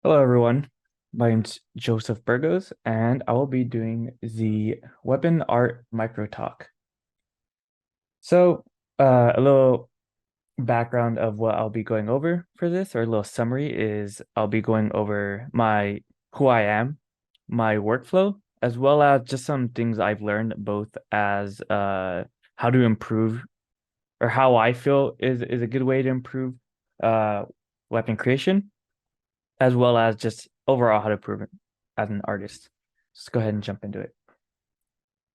Hello, everyone. My name's Joseph Burgos, and I will be doing the weapon art micro talk. So, a little background of what I'll be going over for this, or a little summary, is I'll be going over my who I am, my workflow, as well as just some things I've learned, both as how to improve or how I feel is a good way to improve uh weapon creation as well as just overall how to improve it as an artist. Let's go ahead and jump into it.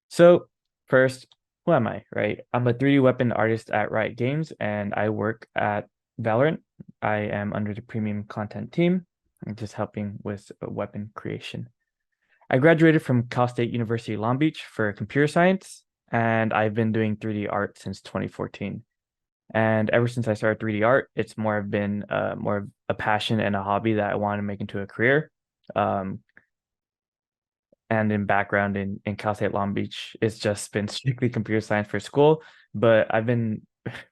So first, who am I, right? I'm a 3D weapon artist at Riot Games and I work at Valorant. I am under the premium content team. I'm just helping with weapon creation. I graduated from Cal State University Long Beach for computer science, and I've been doing 3D art since 2014. And ever since I started 3D art, it's more have been more of a passion and a hobby that I want to make into a career. Um, and in background in Cal State Long Beach, it's just been strictly computer science for school. But I've been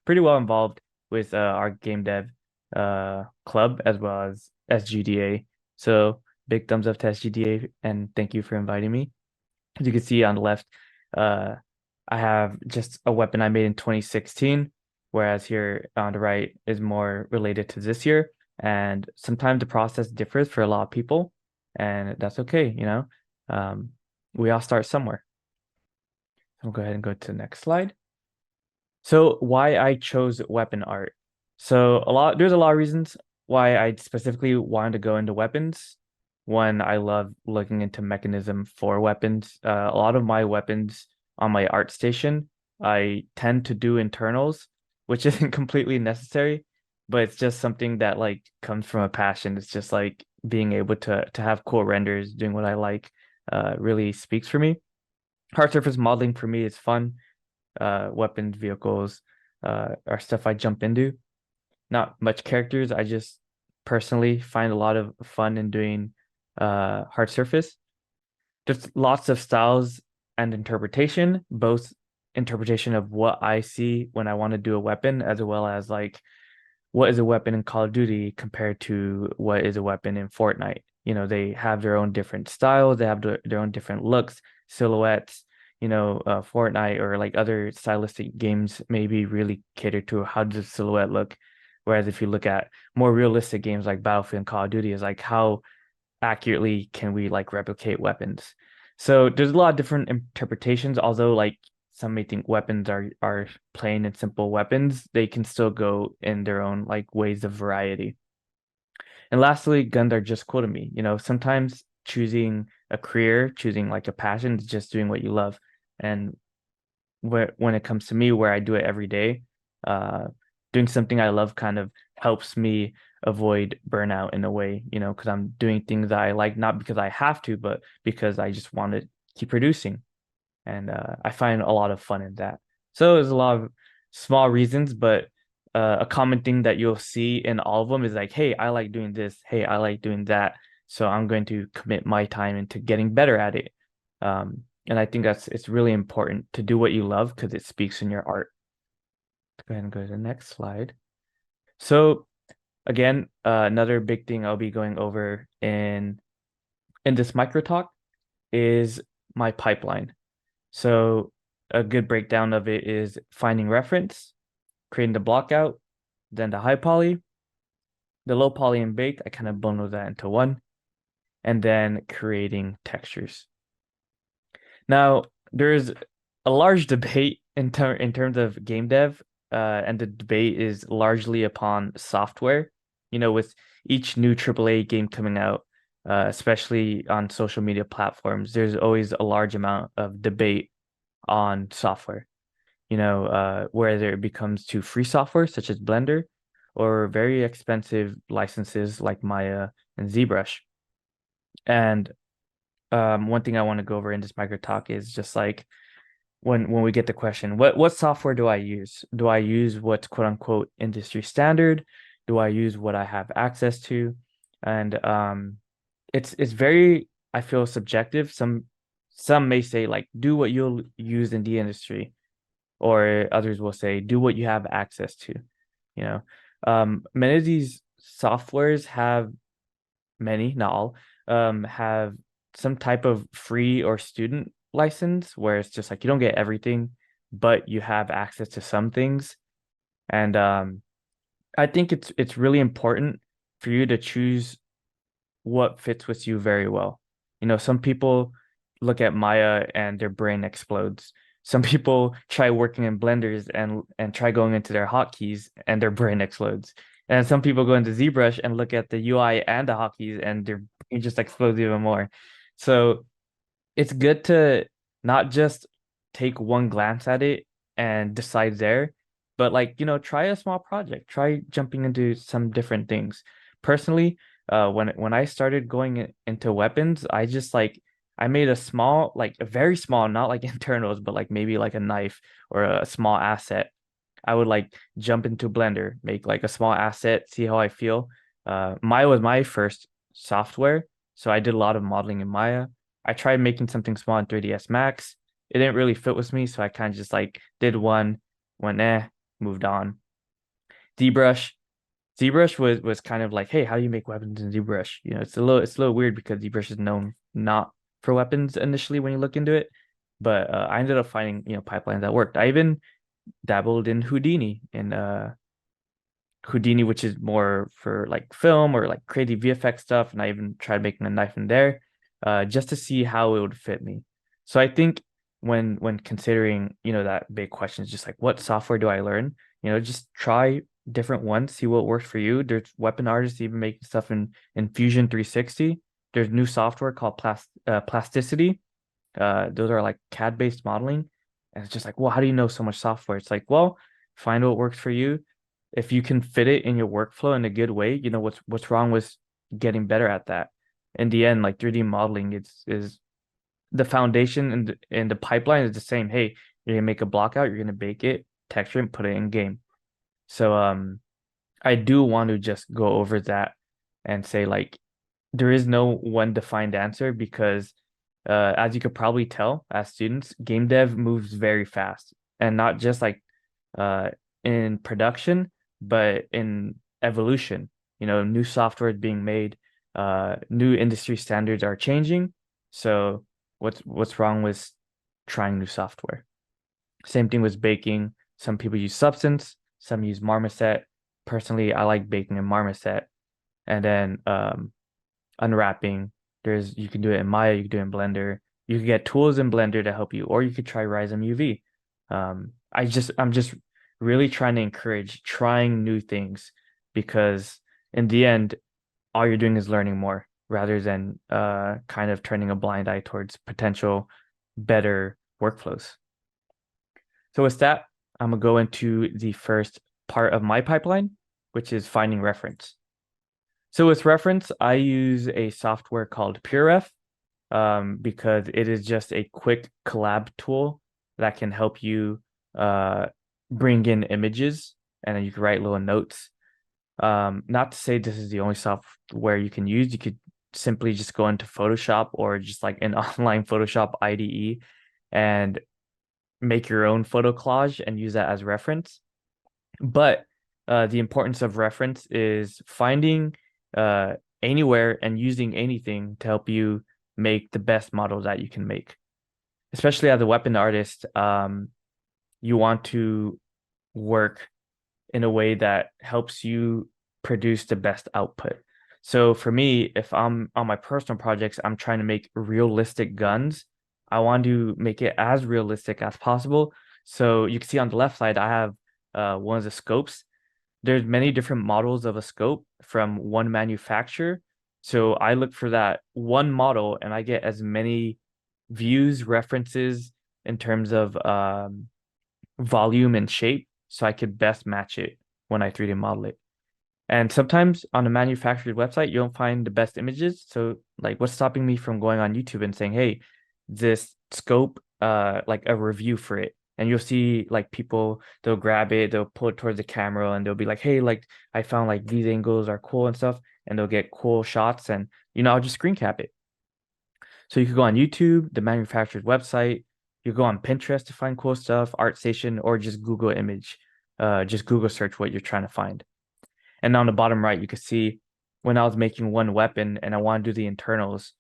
pretty well involved with our game dev club as well as SGDA. So big thumbs up to SGDA and thank you for inviting me. As you can see on the left, uh, I have just a weapon I made in 2016, whereas here on the right is more related to this year. And sometimes the process differs for a lot of people, and that's okay. Um, we all start somewhere. I'll go ahead and go to the next slide. So why I chose weapon art. There's a lot of reasons why I specifically wanted to go into weapons. One, I love looking into mechanism for weapons. A lot of my weapons on my art station, I tend to do internals, which isn't completely necessary, but it's just something that like comes from a passion. It's just like being able to have cool renders, doing what I like, really speaks for me. Hard surface modeling for me is fun. Weapons, vehicles, are stuff I jump into. Not much characters. I just personally find a lot of fun in doing hard surface. There's lots of styles and interpretation, both interpretation of what I see when I want to do a weapon, as well as like what is a weapon in Call of Duty compared to what is a weapon in Fortnite. They have their own different styles, they have their own different looks, silhouettes. Fortnite or like other stylistic games maybe really cater to how does the silhouette look. Whereas if you look at more realistic games like Battlefield and Call of Duty, is like how accurately can we like replicate weapons? So there's a lot of different interpretations, although like some may think weapons are plain and simple weapons, they can still go in their own like ways of variety. And lastly, guns are just cool to me. Sometimes choosing a career, choosing like a passion is just doing what you love. And when it comes to me, where I do it every day, uh, doing something I love kind of helps me avoid burnout in a way, because I'm doing things that I like, not because I have to, but because I just want to keep producing. And I find a lot of fun in that. So there's a lot of small reasons, but a common thing that you'll see in all of them is like, hey, I like doing this. Hey, I like doing that. So I'm going to commit my time into getting better at it. And I think it's really important to do what you love because it speaks in your art. Go ahead and go to the next slide. So again, another big thing I'll be going over in this micro talk is my pipeline. So a good breakdown of it is finding reference, creating the blockout, then the high poly, the low poly and bake. I kind of bundle that into one, and then creating textures. Now, there's a large debate in terms of game dev, and the debate is largely upon software. With each new AAA game coming out, especially on social media platforms, there's always a large amount of debate on software. Whether it becomes to free software such as Blender or very expensive licenses like Maya and ZBrush. And one thing I want to go over in this micro talk is just like when we get the question, what software do I use? Do I use what's quote unquote industry standard? Do I use what I have access to? And it's very, I feel, subjective. Some may say like do what you'll use in the industry, or others will say do what you have access to. You know, Many of these softwares have many, not all, have some type of free or student license where it's just like you don't get everything, but you have access to some things. And I think it's really important for you to choose what fits with you very well. Some people look at Maya and their brain explodes. Some people try working in blenders and try going into their hotkeys and their brain explodes. And some people go into ZBrush and look at the UI and the hotkeys and their brain just explodes even more. So it's good to not just take one glance at it and decide there, but like, try a small project, try jumping into some different things. Personally, when I started going into weapons, I just like I made a small, like a very small, not like internals, but like maybe like a knife or a small asset. I would like jump into Blender, make like a small asset, see how I feel. Maya was my first software, so I did a lot of modeling in Maya. I tried making something small in 3ds Max. It didn't really fit with me, so I kind of just like did one, went moved on. ZBrush, ZBrush was kind of like, hey, how do you make weapons in ZBrush? It's a little weird because ZBrush is known not for weapons initially when you look into it, but I ended up finding pipelines that worked. I even dabbled in Houdini, which is more for like film or like crazy VFX stuff, and I even tried making a knife in there, just to see how it would fit me. So I think when considering, that big question is just like, what software do I learn? Just try different ones, see what works for you. There's weapon artists even making stuff in Fusion 360. There's new software called Plasticity. Those are like CAD-based modeling. And it's just like, well, how do you know so much software? It's like, well, find what works for you. If you can fit it in your workflow in a good way, what's wrong with getting better at that? In the end, like 3D modeling, is the foundation and the pipeline is the same. Hey, you're gonna make a block out, you're gonna bake it, texture and put it in game. So I do want to just go over that and say like there is no one defined answer because as you could probably tell as students, game dev moves very fast and not just like uh, in production, but in evolution. New software is being made, new industry standards are changing. So what's wrong with trying new software? Same thing with baking. Some people use Substance, some use Marmoset. Personally, I like baking in Marmoset. And then unwrapping. You can do it in Maya, you can do it in Blender. You can get tools in Blender to help you, or you could try Risem UV. I'm just really trying to encourage trying new things because in the end, all you're doing is learning more rather than kind of turning a blind eye towards potential better workflows. So with that, I'm gonna go into the first part of my pipeline, which is finding reference. So with reference, I use a software called PureRef because it is just a quick collab tool that can help you bring in images and then you can write little notes. Not to say this is the only software you can use. You could simply just go into Photoshop or just like an online Photoshop IDE and make your own photo collage and use that as reference. But the importance of reference is finding uh, anywhere and using anything to help you make the best models that you can make. Especially as a weapon artist, you want to work in a way that helps you produce the best output. So for me, if I'm on my personal projects, I'm trying to make realistic guns. I want to make it as realistic as possible. So you can see on the left side, I have one of the scopes. There's many different models of a scope from one manufacturer. So I look for that one model and I get as many views, references in terms of volume and shape so I could best match it when I 3D model it. And sometimes on a manufacturer's website, you don't find the best images. So like what's stopping me from going on YouTube and saying, hey, this scope, like a review for it. And you'll see like people, they'll grab it, they'll pull it towards the camera and they'll be like, hey, like I found like these angles are cool and stuff. And they'll get cool shots and, I'll just screen cap it. So you could go on YouTube, the manufacturer's website, you go on Pinterest to find cool stuff, ArtStation, or just Google image, just Google search what you're trying to find. And on the bottom right, you can see when I was making one weapon and I want to do the internals,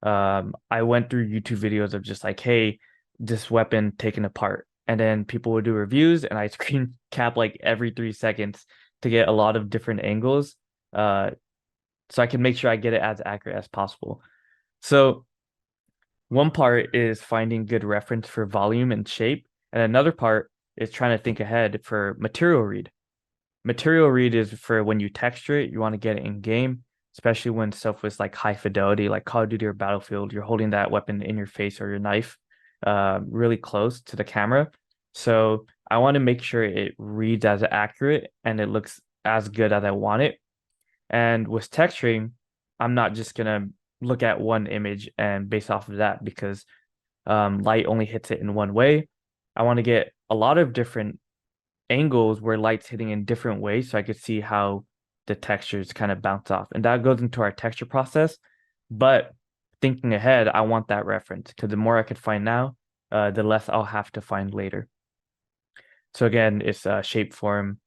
I went through YouTube videos of just like, hey, this weapon taken apart. And then people would do reviews and I screen cap like every 3 seconds to get a lot of different angles. Uh, so I can make sure I get it as accurate as possible. So one part is finding good reference for volume and shape, and another part is trying to think ahead for material read. Material read is for when you texture it, you want to get it in game, especially when stuff was like high fidelity, like Call of Duty or Battlefield. You're holding that weapon in your face or your knife, really close to the camera. So I want to make sure it reads as accurate and it looks as good as I want it. And with texturing, I'm not just gonna look at one image and base off of that because light only hits it in one way. I want to get a lot of different angles where light's hitting in different ways so I could see how the textures kind of bounce off. And that goes into our texture process. But thinking ahead, I want that reference because the more I could find now, the less I'll have to find later. So again, it's shape form,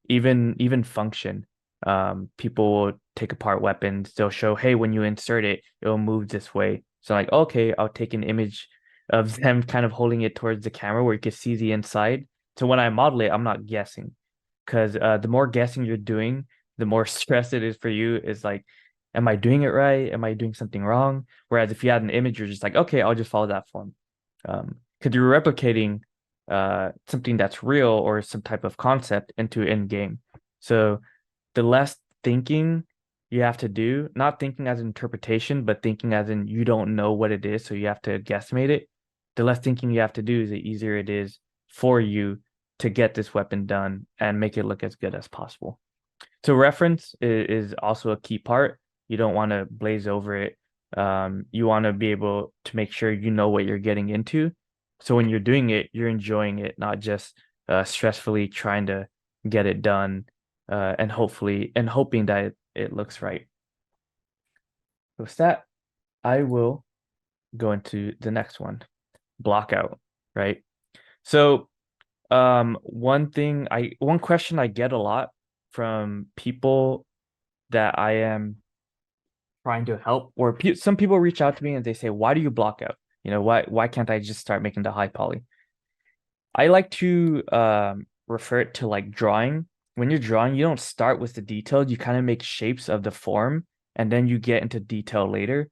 even function. People will take apart weapons. They'll show, hey, when you insert it, it'll move this way. So like, okay, I'll take an image of them kind of holding it towards the camera where you can see the inside. So when I model it, I'm not guessing. Because the more guessing you're doing, the more stress it is for you. Is like, am I doing it right? Am I doing something wrong? Whereas if you had an image, you're just like, okay, I'll just follow that form. Because you're replicating something that's real or some type of concept into in game. So the less thinking you have to do, not thinking as interpretation, but thinking as in you don't know what it is, so you have to guesstimate it. The less thinking you have to do, the easier it is for you to get this weapon done and make it look as good as possible. So reference is also a key part. You don't want to blaze over it. You want to be able to make sure you know what you're getting into. So when you're doing it, you're enjoying it, not just stressfully trying to get it done and hoping that it looks right. With that, I will go into the next one, block out, right? So one question I get a lot from people that I am trying to help, or some people reach out to me and they say, "Why do you block out? Why can't I just start making the high poly?" I like to refer it to like drawing. When you're drawing, you don't start with the details. You kind of make shapes of the form and then you get into detail later.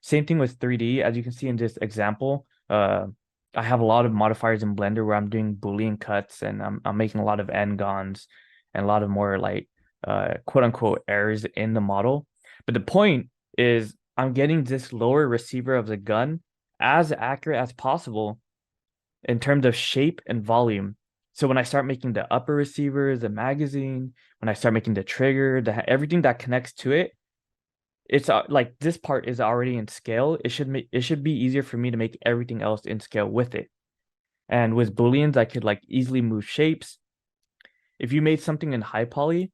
Same thing with 3D. As you can see in this example, I have a lot of modifiers in Blender where I'm doing Boolean cuts and I'm making a lot of n-gons and a lot of more like quote unquote errors in the model. But the point is I'm getting this lower receiver of the gun as accurate as possible in terms of shape and volume. So when I start making the upper receiver, the magazine, when I start making the trigger, everything that connects to it, it's like this part is already in scale. It should be easier for me to make everything else in scale with it. And with Booleans, I could like easily move shapes. If you made something in high poly,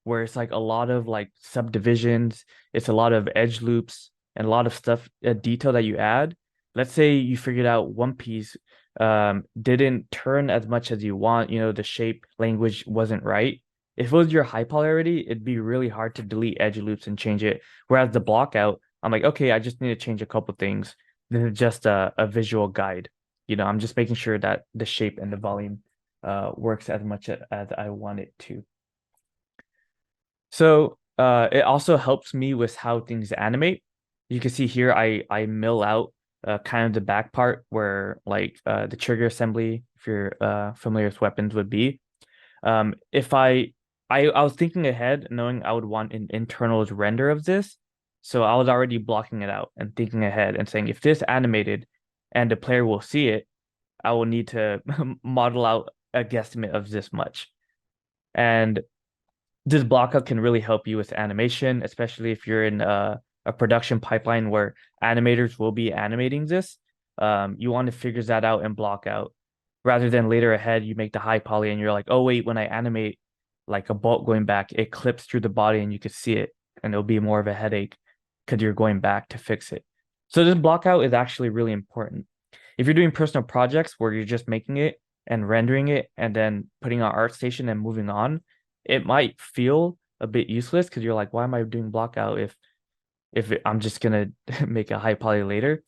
where it's like a lot of like subdivisions, it's a lot of edge loops and a lot of stuff, detail that you add. Let's say you figured out one piece didn't turn as much as you want, the shape language wasn't right. If it was your high poly already, it'd be really hard to delete edge loops and change it. Whereas the block out, I'm like, okay, I just need to change a couple things. This is just a visual guide. I'm just making sure that the shape and the volume works as much as I want it to. So it also helps me with how things animate. You can see here I mill out kind of the back part where like the trigger assembly, if you're familiar with weapons, would be. If I was thinking ahead, knowing I would want an internals render of this, so I was already blocking it out and thinking ahead and saying if this animated and the player will see it, I will need to model out a guesstimate of this much. And this blockout can really help you with animation, especially if you're in a production pipeline where animators will be animating this. You want to figure that out and block out rather than later ahead, you make the high poly and you're like, oh, wait, when I animate like a bolt going back, it clips through the body and you could see it and it'll be more of a headache because you're going back to fix it. So this block out is actually really important. If you're doing personal projects where you're just making it and rendering it and then putting on ArtStation and moving on, it might feel a bit useless because you're like, why am I doing blockout I'm just gonna make a high poly later?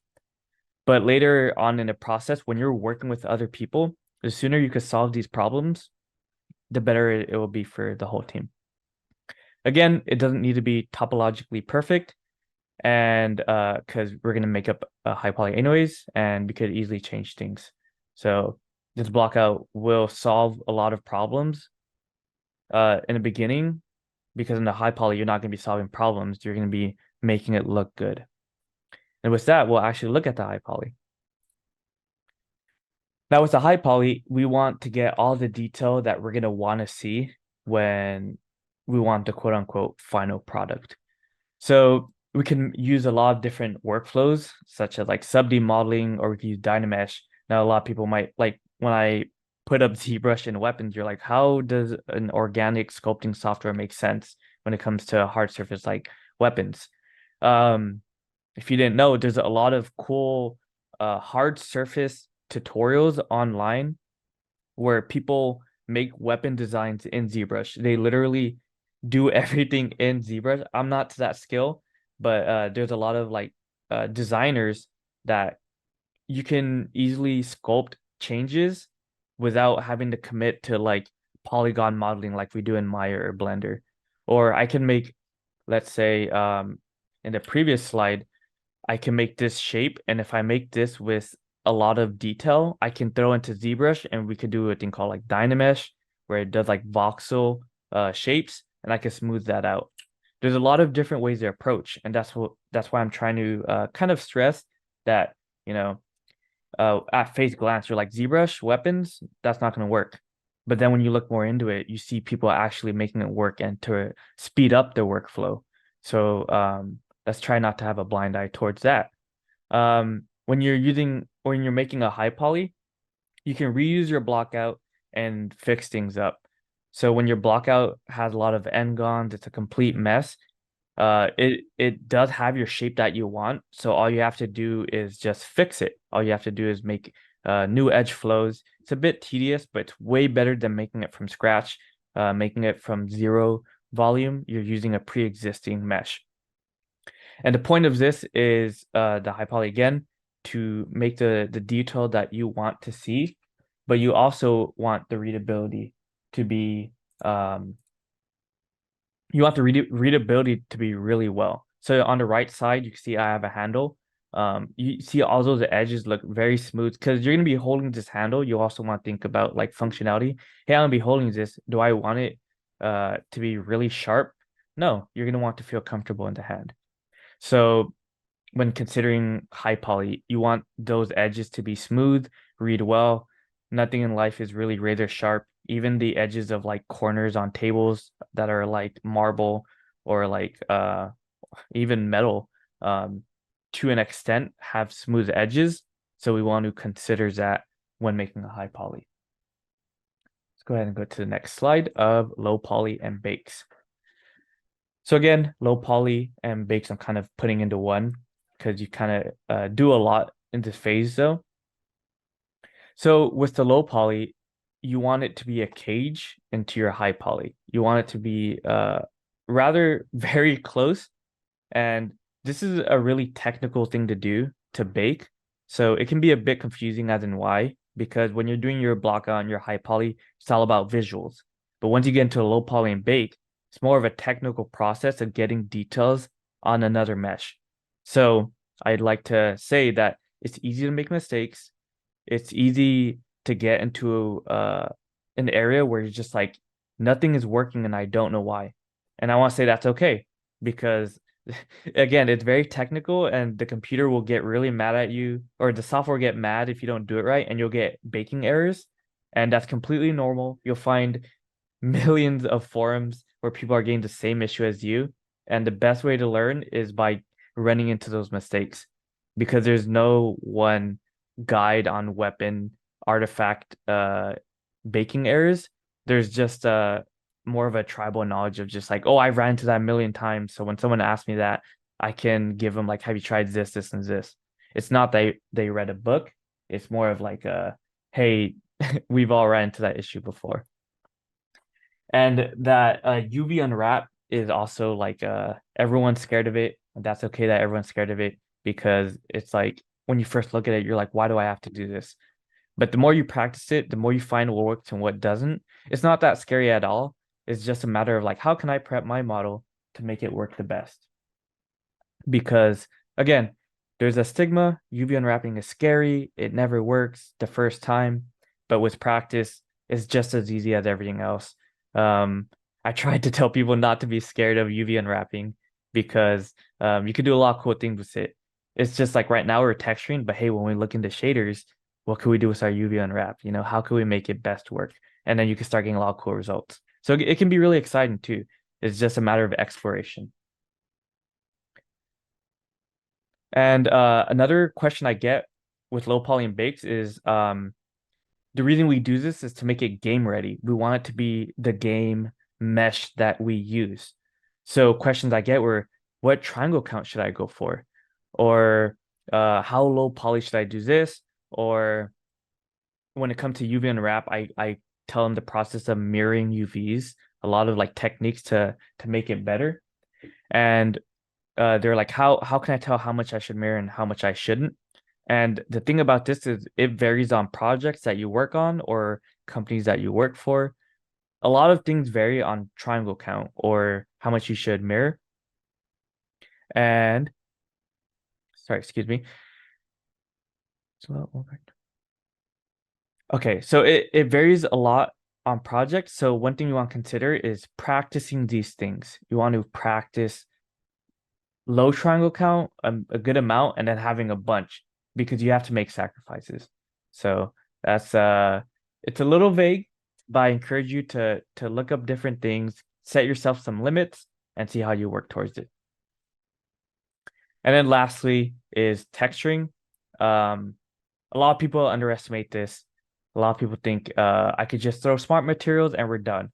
But later on in the process, when you're working with other people, the sooner you can solve these problems, the better it will be for the whole team. Again, it doesn't need to be topologically perfect, and because we're gonna make up a high poly anyways, and we could easily change things. So this blockout will solve a lot of problems in the beginning, because in the high poly, you're not gonna be solving problems, you're gonna be making it look good. And with that, we'll actually look at the high poly. Now with the high poly, we want to get all the detail that we're gonna want to see when we want the quote unquote final product. So we can use a lot of different workflows, such as like sub-D modeling, or we can use Dynamesh. Now, a lot of people might like when I put up ZBrush in weapons, you're like, how does an organic sculpting software make sense when it comes to a hard surface like weapons? Um, if you didn't know, there's a lot of cool hard surface tutorials online where people make weapon designs in ZBrush. They literally do everything in ZBrush. I'm not to that skill, but there's a lot of like designers that you can easily sculpt changes without having to commit to like polygon modeling like we do in Maya or Blender. Or I can make, let's say, in the previous slide, I can make this shape, and if I make this with a lot of detail, I can throw into ZBrush, and we could do a thing called like Dynamesh, where it does like voxel shapes, and I can smooth that out. There's a lot of different ways to approach, and that's why I'm trying to kind of stress that, you know, at face glance, you're like ZBrush weapons, that's not going to work. But then when you look more into it, you see people actually making it work and to speed up their workflow. So let's try not to have a blind eye towards that. When you're making a high poly, you can reuse your blockout and fix things up. So when your blockout has a lot of n-gons, it's a complete mess. It does have your shape that you want, so all you have to do is just fix it. All you have to do is make new edge flows. It's a bit tedious, but it's way better than making it from scratch. Making it from zero volume, you're using a pre-existing mesh. And the point of this is the high poly again to make the detail that you want to see, but you also want the readability to be you want the readability to be really well. So on the right side, you can see I have a handle. You see all those edges look very smooth because you're gonna be holding this handle. You also want to think about like functionality. Hey, I'm gonna be holding this. Do I want it to be really sharp? No, you're gonna want to feel comfortable in the hand. So when considering high poly, you want those edges to be smooth, read well. Nothing in life is really razor sharp. Even the edges of like corners on tables that are like marble or like even metal, to an extent have smooth edges. So we want to consider that when making a high poly. Let's go ahead and go to the next slide of low poly and bakes. So again, low poly and bakes I'm kind of putting into one because you kind of do a lot in this phase though. So with the low poly, you want it to be a cage into your high poly. You want it to be rather very close. And this is a really technical thing to do to bake. So it can be a bit confusing as in why, because when you're doing your block on your high poly, it's all about visuals. But once you get into a low poly and bake, it's more of a technical process of getting details on another mesh. So I'd like to say that it's easy to make mistakes. It's easy to get into an area where you're just like, nothing is working and I don't know why. And I want to say that's okay because again, it's very technical and the computer will get really mad at you, or the software will get mad if you don't do it right, and you'll get baking errors. And that's completely normal. You'll find millions of forums where people are getting the same issue as you. And the best way to learn is by running into those mistakes because there's no one guide on weapon artifact baking errors. There's just more of a tribal knowledge of just like, oh, I ran into that a million times. So when someone asks me that, I can give them like, have you tried this, this, and this? It's not that they read a book. It's more of like hey, we've all ran into that issue before. And that UV unwrap is also like everyone's scared of it, and that's okay that everyone's scared of it because it's like when you first look at it, you're like, why do I have to do this? But the more you practice it, the more you find what works and what doesn't. It's not that scary at all. It's just a matter of like, how can I prep my model to make it work the best? Because again, there's a stigma. UV unwrapping is scary. It never works the first time, but with practice, it's just as easy as everything else. I tried to tell people not to be scared of UV unwrapping because you can do a lot of cool things with it. It's just like right now we're texturing, but hey, when we look into shaders, what can we do with our UV unwrap? You know, how can we make it best work? And then you can start getting a lot of cool results. So it can be really exciting too. It's just a matter of exploration. And another question I get with low poly and bakes is the reason we do this is to make it game ready. We want it to be the game mesh that we use. So questions I get were, what triangle count should I go for? Or how low poly should I do this? Or when it comes to UV unwrap, I tell them the process of mirroring UVs, a lot of like techniques to make it better. And they're like, how can I tell how much I should mirror and how much I shouldn't? And the thing about this is it varies on projects that you work on or companies that you work for. A lot of things vary on triangle count or how much you should mirror. And sorry, excuse me. Okay, so it varies a lot on projects. So one thing you want to consider is practicing these things. You want to practice low triangle count, a good amount, and then having a bunch because you have to make sacrifices. So that's it's a little vague, but I encourage you to look up different things, set yourself some limits, and see how you work towards it. And then lastly is texturing. A lot of people underestimate this. A lot of people think I could just throw smart materials and we're done.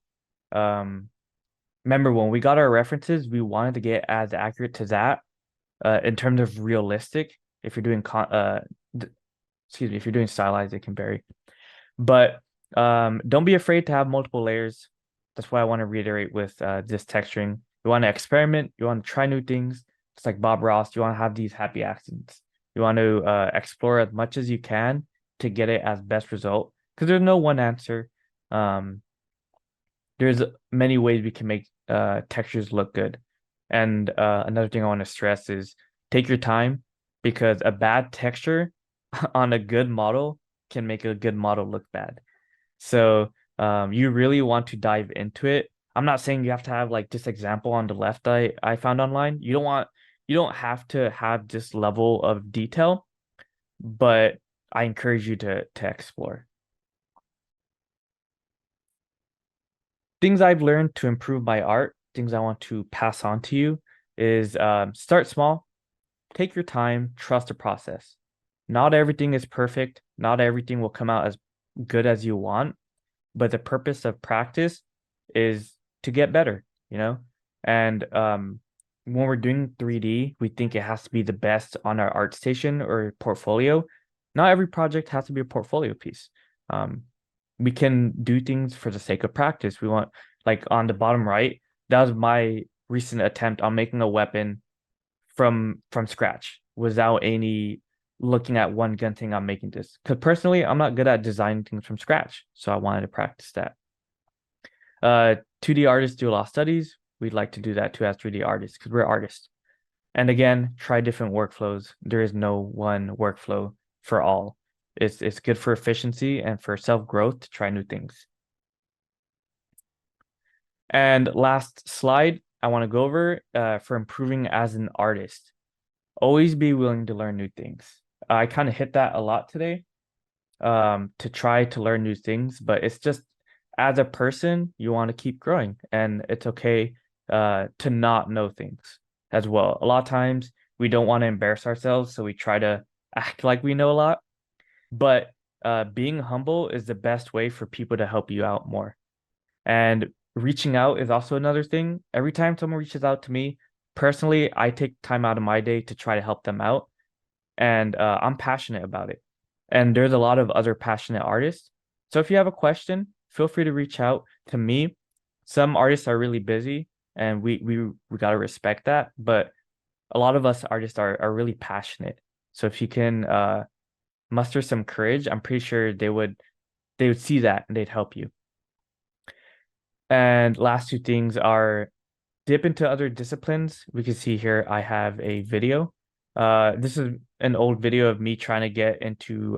Remember when we got our references, we wanted to get as accurate to that in terms of realistic. If you're doing excuse me, if you're doing stylized, it can vary. But don't be afraid to have multiple layers. That's why I want to reiterate with this texturing. You want to experiment. You want to try new things. It's like Bob Ross. You want to have these happy accidents. You want to explore as much as you can to get it as best result. Because there's no one answer. There's many ways we can make textures look good. And another thing I want to stress is take your time because a bad texture on a good model can make a good model look bad. So you really want to dive into it. I'm not saying you have to have like this example on the left I found online. You don't have to have this level of detail, but I encourage you to explore. Things I've learned to improve my art, things I want to pass on to you is start small, take your time, trust the process. Not everything is perfect. Not everything will come out as good as you want, but the purpose of practice is to get better, you know? And when we're doing 3D, we think it has to be the best on our art station or portfolio. Not every project has to be a portfolio piece. We can do things for the sake of practice. We want, like on the bottom right, that was my recent attempt on making a weapon from scratch without any looking at one gun thing. I'm making this because personally I'm not good at designing things from scratch, so I wanted to practice that. 2D artists do a lot of studies. We'd like to do that too as 3D artists because we're artists. And again, try different workflows. There is no one workflow for all. It's good for efficiency and for self-growth to try new things. And last slide I want to go over for improving as an artist. Always be willing to learn new things. I kind of hit that a lot today to try to learn new things, but it's just as a person, you want to keep growing and it's okay to not know things as well. A lot of times we don't want to embarrass ourselves, so we try to act like we know a lot, but being humble is the best way for people to help you out more. And reaching out is also another thing. Every time someone reaches out to me, personally, I take time out of my day to try to help them out. And I'm passionate about it. And there's a lot of other passionate artists. So if you have a question, feel free to reach out to me. Some artists are really busy. and we got to respect that. But a lot of us artists are really passionate. So if you can muster some courage, I'm pretty sure they would see that and they'd help you. And last two things are dip into other disciplines. We can see here I have a video. This is an old video of me trying to get into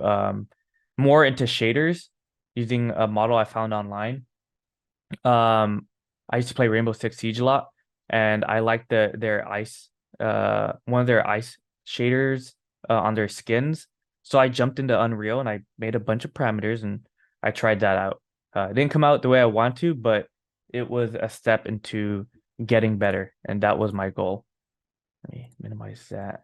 more into shaders using a model I found online. I used to play Rainbow Six Siege a lot, and I liked their ice one of their ice shaders on their skins. So I jumped into Unreal and I made a bunch of parameters and I tried that out. It didn't come out the way I want to, but it was a step into getting better, and that was my goal. Let me minimize that.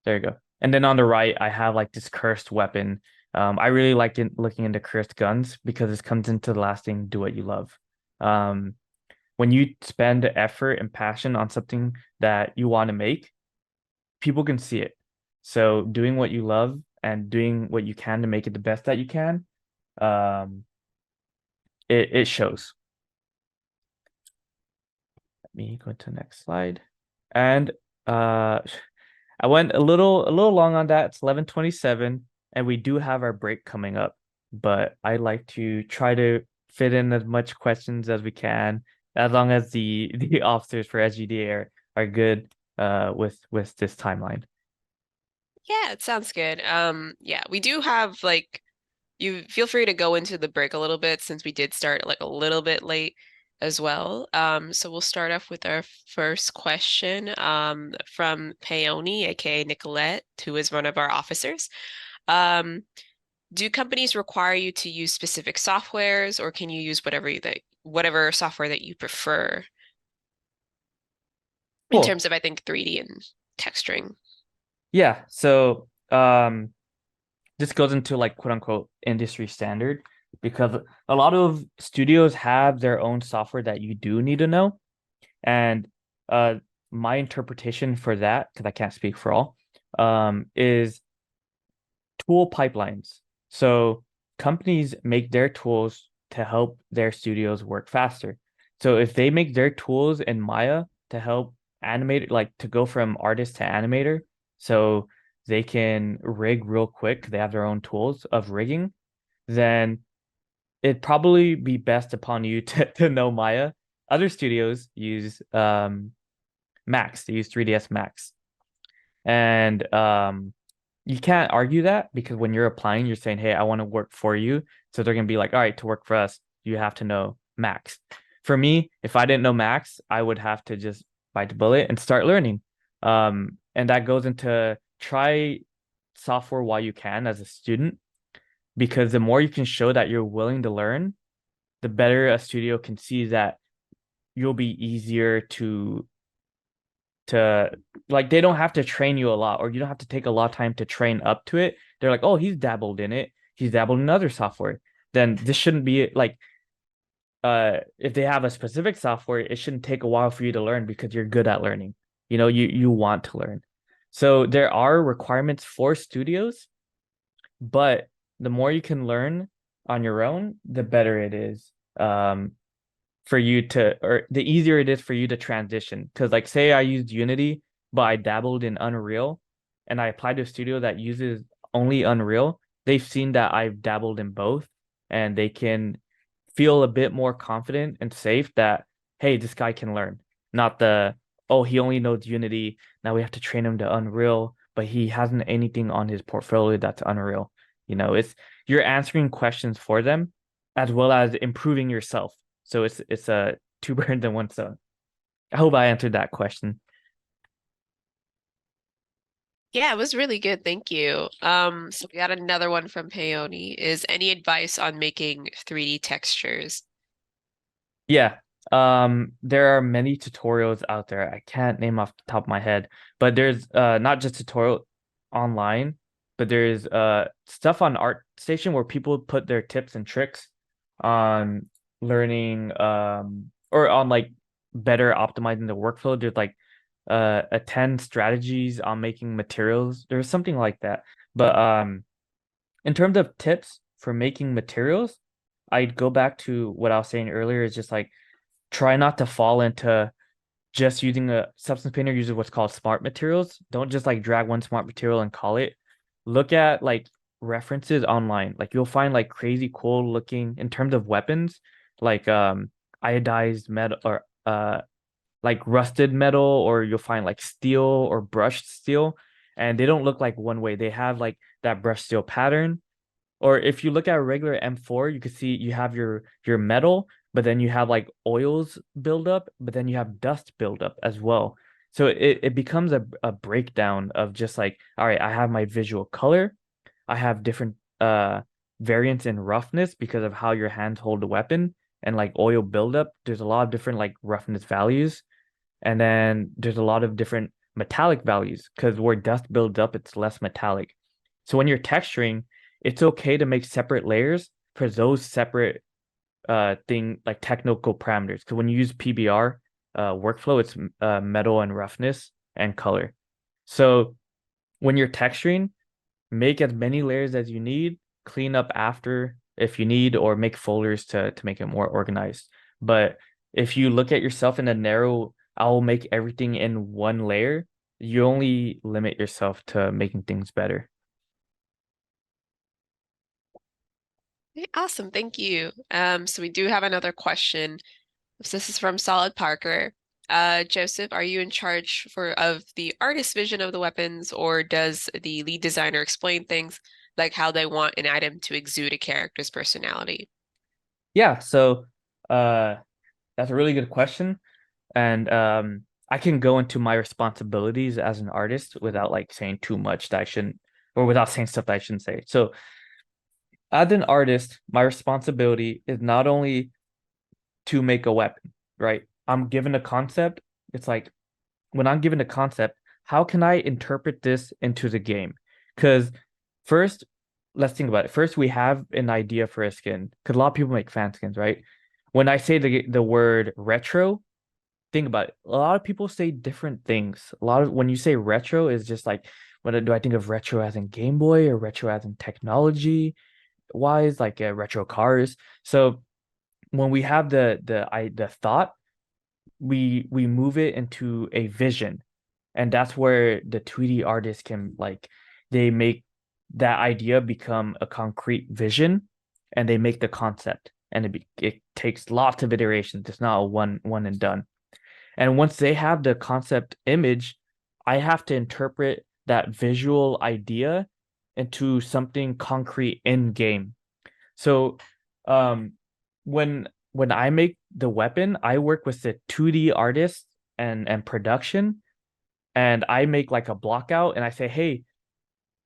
There you go. And then on the right, I have like this cursed weapon. I really like looking into cursed guns because this comes into the last thing, do what you love. Um, when you spend effort and passion on something that you want to make, people can see it. So doing what you love and doing what you can to make it the best that you can, um, it shows. Let me go to the next slide. And I went a little long on that. It's 11:27, and we do have our break coming up, but I like to try to fit in as much questions as we can, as long as the the officers for SGDA are good with this timeline. Yeah, it sounds good. Yeah, we do have like you feel free to go into the break a little bit since we did start like a little bit late as well. So we'll start off with our first question from Peony, aka Nicolette, who is one of our officers. Um, do companies require you to use specific softwares, or can you use whatever software that you prefer in Cool. terms of, I think, 3D and texturing? Yeah. So this goes into like quote unquote industry standard because a lot of studios have their own software that you do need to know. And uh my interpretation for that, because I can't speak for all, is tool pipelines. So companies make their tools to help their studios work faster. So if they make their tools in Maya to help animate, like to go from artist to animator, so they can rig real quick, they have their own tools of rigging, then it'd probably be best upon you to know Maya. Other studios use Max, they use 3ds Max. And you can't argue that because when you're applying, you're saying, hey, I want to work for you. So they're gonna be like, all right, to work for us, you have to know Max. For me, if I didn't know Max, I would have to just bite the bullet and start learning. And that goes into try software while you can as a student, because the more you can show that you're willing to learn, the better a studio can see that you'll be easier to like they don't have to train you a lot, or you don't have to take a lot of time to train up to it. They're like, oh, he's dabbled in it, he's dabbled in other software, then this shouldn't be like if they have a specific software, it shouldn't take a while for you to learn because you're good at learning. You want to learn. So there are requirements for studios, but the more you can learn on your own, the better it is. For you to, or the easier it is for you to transition. Because, like, say I used Unity, but I dabbled in Unreal and I applied to a studio that uses only Unreal, they've seen that I've dabbled in both and they can feel a bit more confident and safe that, hey, this guy can learn. Not oh, he only knows Unity. Now we have to train him to Unreal, but he hasn't anything on his portfolio that's Unreal. It's you're answering questions for them as well as improving yourself. So it's a two birds in one stone. I hope I answered that question. Yeah, it was really good. Thank you. So we got another one from Peony. Is any advice on making 3D textures? Yeah. There are many tutorials out there. I can't name off the top of my head, but there's not just tutorial online, but there's stuff on ArtStation where people put their tips and tricks on learning or on like better optimizing the workflow. There's like a 10 strategies on making materials. There's something like that. But in terms of tips for making materials, I'd go back to what I was saying earlier, is just like try not to fall into just using a substance painter uses what's called smart materials. Don't just like drag one smart material and call it. Look at like references online. Like you'll find like crazy cool looking in terms of weapons, like iodized metal or like rusted metal, or you'll find like steel or brushed steel, and they don't look like one way. They have like that brushed steel pattern. Or if you look at a regular M4, you can see you have your metal, but then you have like oils build up, but then you have dust build up as well. So it becomes a breakdown of just like, all right, I have my visual color, I have different variants in roughness because of how your hands hold the weapon, and like oil buildup. There's a lot of different like roughness values, and then there's a lot of different metallic values because where dust builds up, it's less metallic. So when you're texturing, it's okay to make separate layers for those separate thing like technical parameters. Because when you use PBR workflow, it's metal and roughness and color. So when you're texturing, make as many layers as you need, clean up after if you need, or make folders to make it more organized. But if you look at yourself in a narrow, I'll make everything in one layer, you only limit yourself to making things better. Okay, awesome, thank you. So we do have another question. So this is from Solid Parker. Joseph, are you in charge of the artist vision of the weapons, or does the lead designer explain things like how they want an item to exude a character's personality? Yeah, so uh that's a really good question. And I can go into my responsibilities as an artist without like saying too much that I shouldn't, or without saying stuff that I shouldn't say. So as an artist, my responsibility is not only to make a weapon, right? I'm given a concept. It's like when I'm given a concept, how can I interpret this into the game? Because first, let's think about it. First, we have an idea for a skin, because a lot of people make fan skins, right? When I say the word retro, think about it. A lot of people say different things. A lot of when you say retro is just like, what do I think of retro as in Game Boy or retro as in technology wise, like retro cars? So when we have the thought, we move it into a vision, and that's where the 2D artists can like they make that idea become a concrete vision, and they make the concept, and it takes lots of iterations. It's not a one and done. And once they have the concept image, I have to interpret that visual idea into something concrete in game. So um when I make the weapon, I work with the 2D artist and production, and I make like a block out, and I say, hey,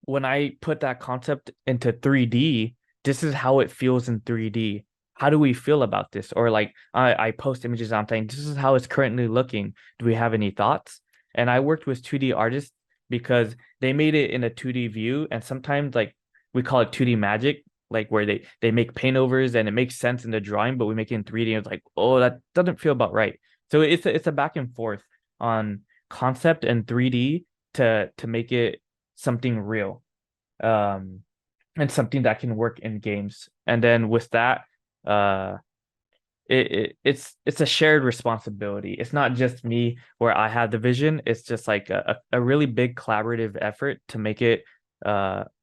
when I put that concept into 3D, this is how it feels in 3D. How do we feel about this? Or like I post images, I'm saying this is how it's currently looking. Do we have any thoughts? And I worked with 2D artists because they made it in a 2D view, and sometimes like we call it 2D magic, like where they make paint overs and it makes sense in the drawing, but we make it in 3D and it's like, oh, that doesn't feel about right. So it's a back and forth on concept and 3D to make it something real, um and something that can work in games. And then with that, uh it's a shared responsibility. It's not just me where I have the vision. It's just like a really big collaborative effort to make it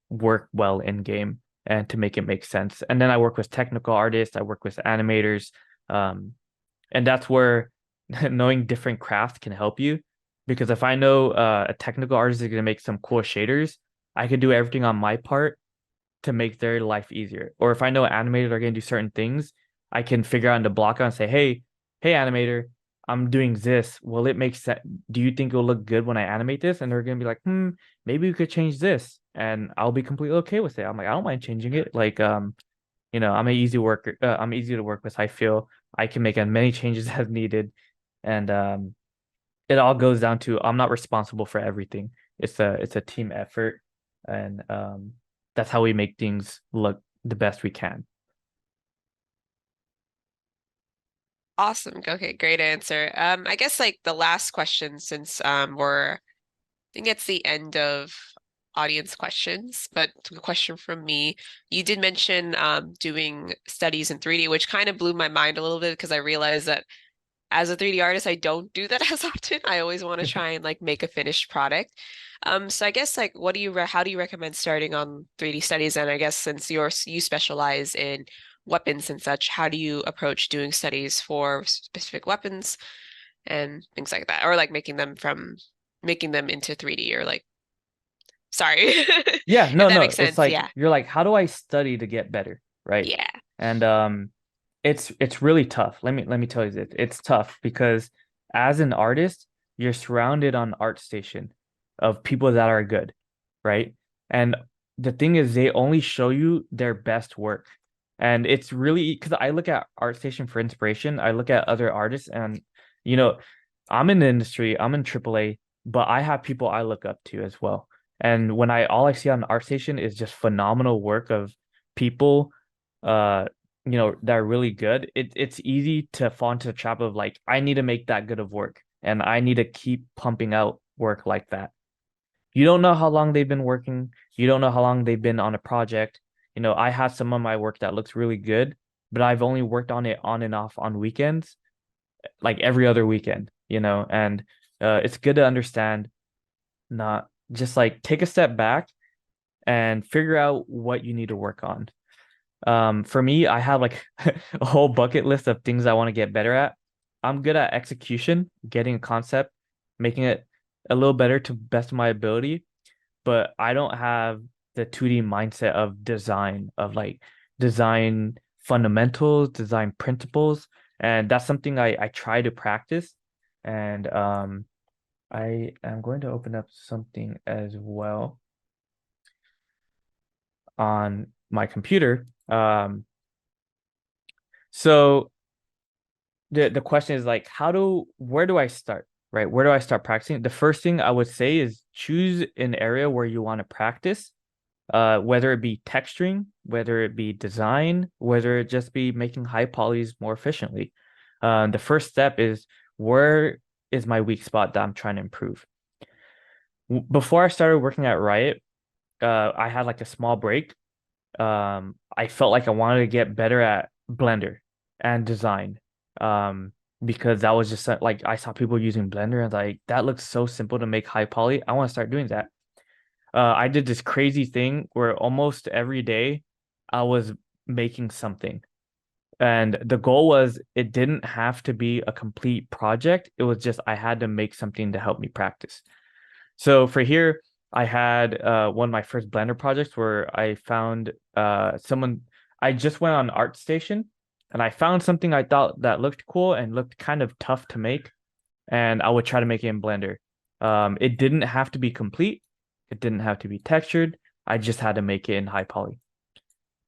work well in game and to make it make sense. And then I work with technical artists, I work with animators, um and that's where knowing different crafts can help you. Because if I know a technical artist is going to make some cool shaders, I could do everything on my part to make their life easier. Or if I know animators are going to do certain things, I can figure out the block out and say, hey, animator, I'm doing this. Will it make sense? Do you think it'll look good when I animate this? And they're going to be like, maybe we could change this. And I'll be completely okay with it. I'm like, I don't mind changing it. Like, I'm an easy worker. I'm easy to work with. I feel I can make as many changes as needed. And it all goes down to I'm not responsible for everything. It's a team effort, and that's how we make things look the best we can. Awesome. Okay, great answer. I guess like the last question, since I think it's the end of audience questions, but a question from me. You did mention doing studies in 3D, which kind of blew my mind a little bit because I realized that as a 3D artist, I don't do that as often. I always want to try and like make a finished product. So I guess like how do you recommend starting on 3D studies? And I guess since you specialize in weapons and such, how do you approach doing studies for specific weapons and things like that? Or like making them into 3D or like sorry. Yeah, If no, that no. makes It's sense. like Yeah. you're like, how do I study to get better? Right. Yeah. And it's really tough. Let me tell you this. It's tough because as an artist, you're surrounded on ArtStation of people that are good, right? And the thing is they only show you their best work. And it's really because I look at ArtStation for inspiration. I look at other artists and you know, I'm in the industry, I'm in AAA, but I have people I look up to as well. And when I all I see on ArtStation is just phenomenal work of people uh that are really good. It's easy to fall into the trap of like I need to make that good of work and I need to keep pumping out work like that. You don't know how long they've been working. You don't know how long they've been on a project. I have some of my work that looks really good, but I've only worked on it on and off on weekends, like every other weekend, and it's good to understand, not just like take a step back and figure out what you need to work on. For me, I have like a whole bucket list of things I want to get better at. I'm good at execution, getting a concept, making it a little better to best of my ability, but I don't have the 2D mindset of design, of like design fundamentals, design principles, and that's something I try to practice. And I am going to open up something as well on my computer. So the question is like, where do I start? Right? Where do I start practicing? The first thing I would say is choose an area where you want to practice, whether it be texturing, whether it be design, whether it just be making high polys more efficiently. The first step is, where is my weak spot that I'm trying to improve? Before I started working at Riot, I had like a small break. I felt like I wanted to get better at Blender and design. Um, because that was just like I saw people using Blender and like that looks so simple to make high poly. I want to start doing that. I did this crazy thing where almost every day I was making something. And the goal was it didn't have to be a complete project. It was just I had to make something to help me practice. So for here, I had one of my first Blender projects where I found someone. I just went on ArtStation and I found something I thought that looked cool and looked kind of tough to make, and I would try to make it in Blender. It didn't have to be complete. It didn't have to be textured. I just had to make it in high poly.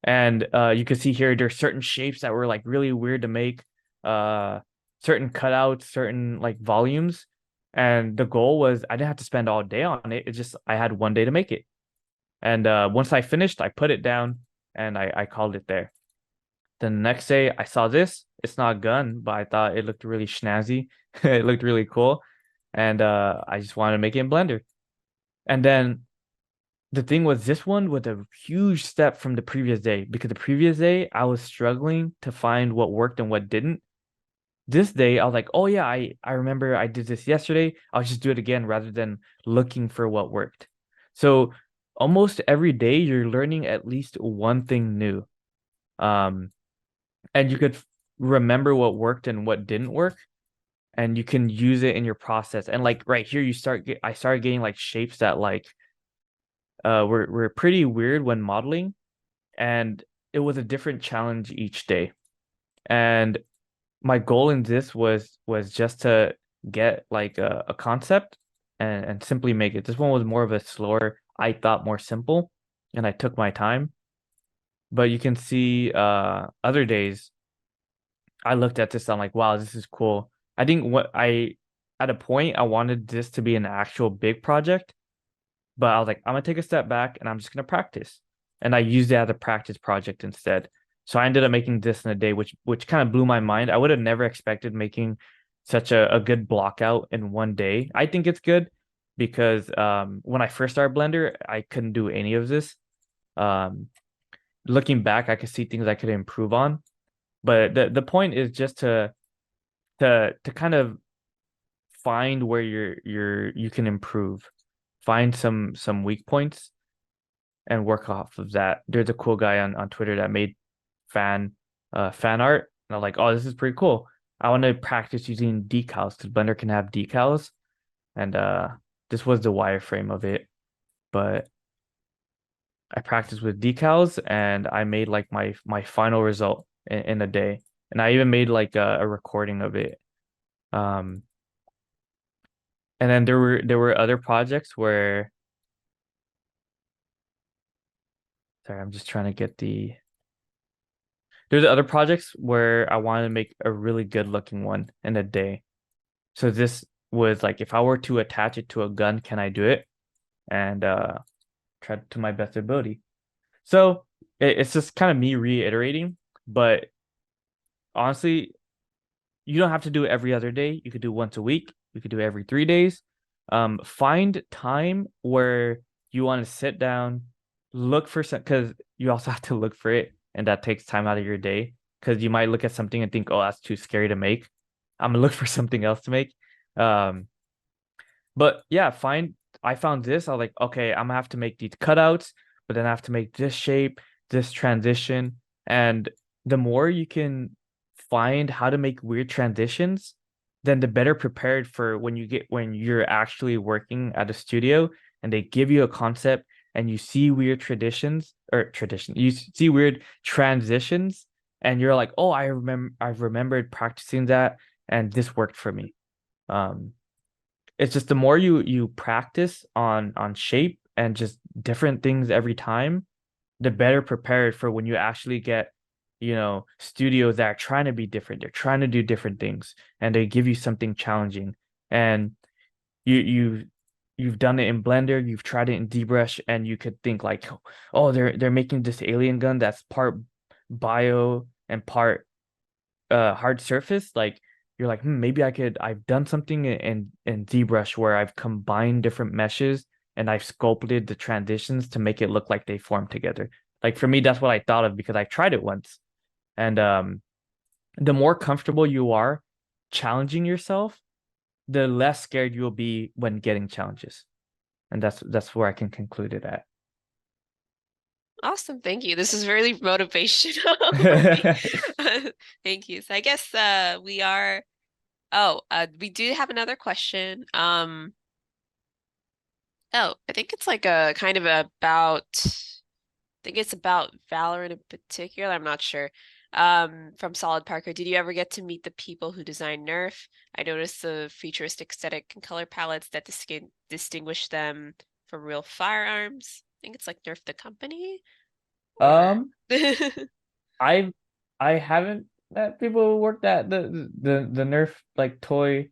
And you can see here there's certain shapes that were like really weird to make, uh, certain cutouts, certain like volumes. And the goal was I didn't have to spend all day on it. It's just I had one day to make it. And once I finished, I put it down and I called it there. Then the next day I saw this. It's not a gun, but I thought it looked really snazzy. It looked really cool. And I just wanted to make it in Blender. And then the thing was, this one was a huge step from the previous day because the previous day I was struggling to find what worked and what didn't. This day I was like, oh yeah, I remember I did this yesterday. I'll just do it again rather than looking for what worked. So almost every day you're learning at least one thing new. Um, and you could remember what worked and what didn't work, and you can use it in your process. And like right here, I started getting like shapes that like were pretty weird when modeling, and it was a different challenge each day. And my goal in this was just to get like a concept and simply make it. This one was more of a slower, I thought more simple, and I took my time. But you can see other days I looked at this, I'm like, wow, this is cool. I think what I at a point I wanted this to be an actual big project, but I was like, I'm gonna take a step back and I'm just gonna practice. And I used it as a practice project instead. So I ended up making this in a day, which kind of blew my mind. I would have never expected making such a good block out in one day. I think it's good because when I first started Blender, I couldn't do any of this. Um, Looking back, I could see things I could improve on. But the point is just to to kind of find where you can improve, find some weak points and work off of that. There's a cool guy on Twitter that made fan fan art, and I'm like, oh, this is pretty cool. I want to practice using decals because Blender can have decals, and this was the wireframe of it, but I practiced with decals and I made like my final result in a day, and I even made like a recording of it. Um, and then there were other projects where sorry, I'm just trying to get the there's other projects where I wanted to make a really good looking one in a day. So this was like if I were to attach it to a gun, can I do it? And try to my best ability. So it's just kind of me reiterating, but honestly, you don't have to do it every other day. You could do once a week. You could do it every 3 days. Find time where you want to sit down, look for some, because you also have to look for it, and that takes time out of your day. Because you might look at something and think, "Oh, that's too scary to make. I'm gonna look for something else to make." Um, but yeah, I found this. I was like, okay, I'm gonna have to make these cutouts, but then I have to make this shape, this transition. And the more you can find how to make weird transitions, then the better prepared for when you're actually working at a studio and they give you a concept and you see weird you see weird transitions and you're like, oh, I've remembered practicing that and this worked for me. Um, it's just the more you practice on shape and just different things every time, the better prepared for when you actually get, studios that are trying to be different. They're trying to do different things and they give you something challenging. And you've done it in Blender, you've tried it in ZBrush, and you could think like, oh, they're making this alien gun that's part bio and part hard surface, like you're like, maybe I've done something in ZBrush where I've combined different meshes and I've sculpted the transitions to make it look like they form together. Like for me, that's what I thought of because I tried it once. And the more comfortable you are challenging yourself, the less scared you'll be when getting challenges. And that's where I can conclude it at. Awesome. Thank you. This is really motivational. Thank you. So I guess we do have another question. I think it's like a kind of think it's about Valorant in particular. I'm not sure. From Solid Parker, did you ever get to meet the people who designed Nerf? I noticed the futuristic aesthetic and color palettes that distinguish them from real firearms. I think it's like Nerf the company or um I I haven't met people who worked at the Nerf like toy.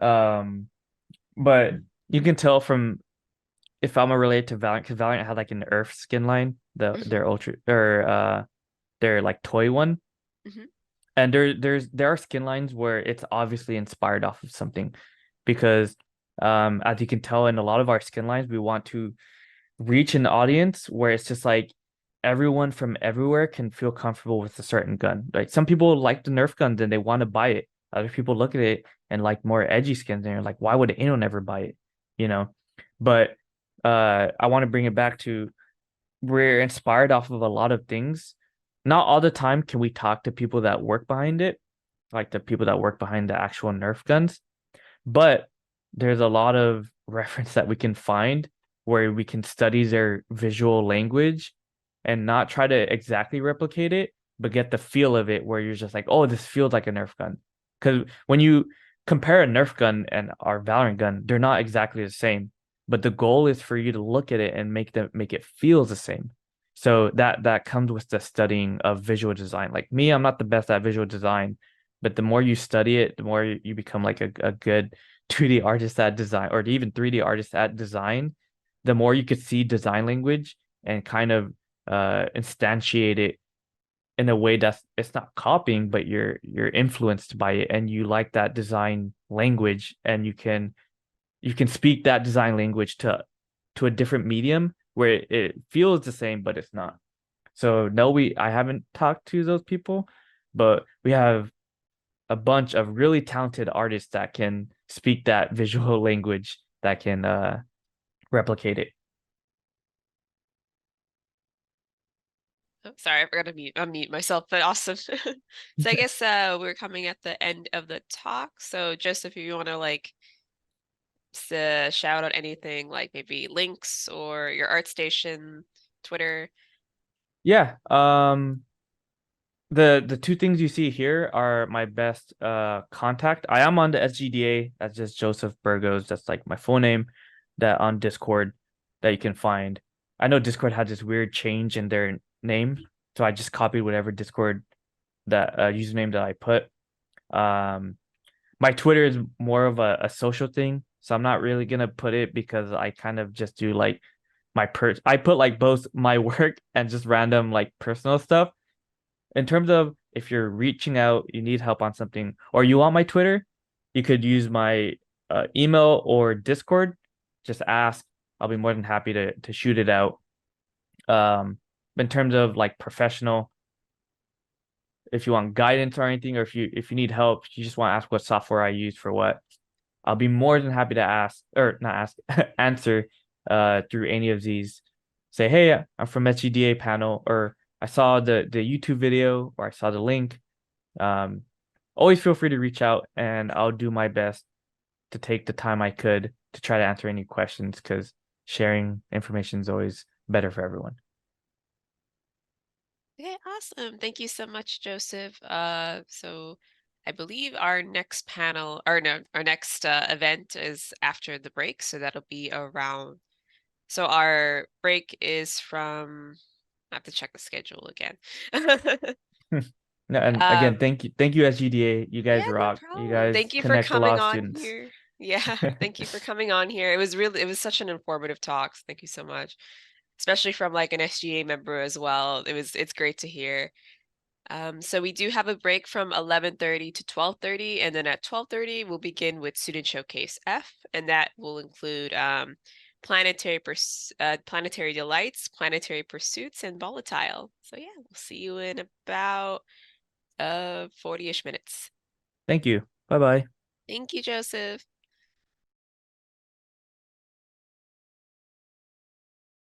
But you can tell from if I'm related to Valiant, because Valiant had like an Earth skin line, Mhm, their ultra or their like toy one. mhm. And there are skin lines where it's obviously inspired off of something because as you can tell in a lot of our skin lines, we want to reach an audience where it's just like everyone from everywhere can feel comfortable with a certain gun. Like some people like the Nerf guns and they want to buy it. Other people look at it and like more edgy skins and you're like, why would anyone ever buy it? You know? But I want to bring it back to we're inspired off of a lot of things. Not all the time can we talk to people that work behind it, like the people that work behind the actual Nerf guns. But there's a lot of reference that we can find where we can study their visual language and not try to exactly replicate it, but get the feel of it where you're just like, oh, this feels like a Nerf gun. Because when you compare a Nerf gun and our Valorant gun, they're not exactly the same. But the goal is for you to look at it and make it feel the same. So that comes with the studying of visual design. Like me, I'm not the best at visual design, but the more you study it, the more you become like a good 2D artist at design or even 3D artist at design, the more you could see design language and kind of instantiate it in a way that's it's not copying, but you're influenced by it and you like that design language and you can speak that design language to a different medium where it feels the same, but it's not. So no, I haven't talked to those people, but we have a bunch of really talented artists that can speak that visual language that can replicate it. Oh, sorry, I forgot to unmute myself, but awesome. So I guess we're coming at the end of the talk. So Joseph, if you want to like shout out anything like maybe links or your art station, Twitter. Yeah. The two things you see here are my best contact. I am on the SGDA. That's just Joseph Burgos. That's like my full name. That on Discord that you can find. I know Discord had this weird change in their name, so I just copied whatever Discord that username that I put. Um, my Twitter is more of a social thing, so I'm not really gonna put it because I kind of just do like I put like both my work and just random like personal stuff. In terms of if you're reaching out, you need help on something, or you want my Twitter, you could use my email or Discord. Just ask. I'll be more than happy to shoot it out. Um, in terms of like professional, if you want guidance or anything, or if you need help, you just want to ask what software I use for what, I'll be more than happy to ask or not ask answer through any of these. Say, hey, I'm from SGDA panel, or I saw the YouTube video, or I saw the link. Um, Always feel free to reach out, and I'll do my best to take the time I could to try to answer any questions because sharing information is always better for everyone. Okay, awesome. Thank you so much, Joseph. So I believe our next panel, or no, our next event is after the break, so that'll be around. So our break is from. I have to check the schedule again. No, and again, Um, thank you, SGDA. You yeah, guys no rock. You problem. guys Thank you for connect a lot coming of on students. here. Yeah, thank you for coming on here. It was such an informative talk. So thank you so much, especially from like an SGA member as well. It's great to hear. So we do have a break from 11:30 to 12:30, and then at 12:30 we'll begin with Student Showcase F, and that will include planetary delights, planetary pursuits, and volatile. So yeah, we'll see you in about 40-ish minutes. Thank you. Bye bye. Thank you, Joseph.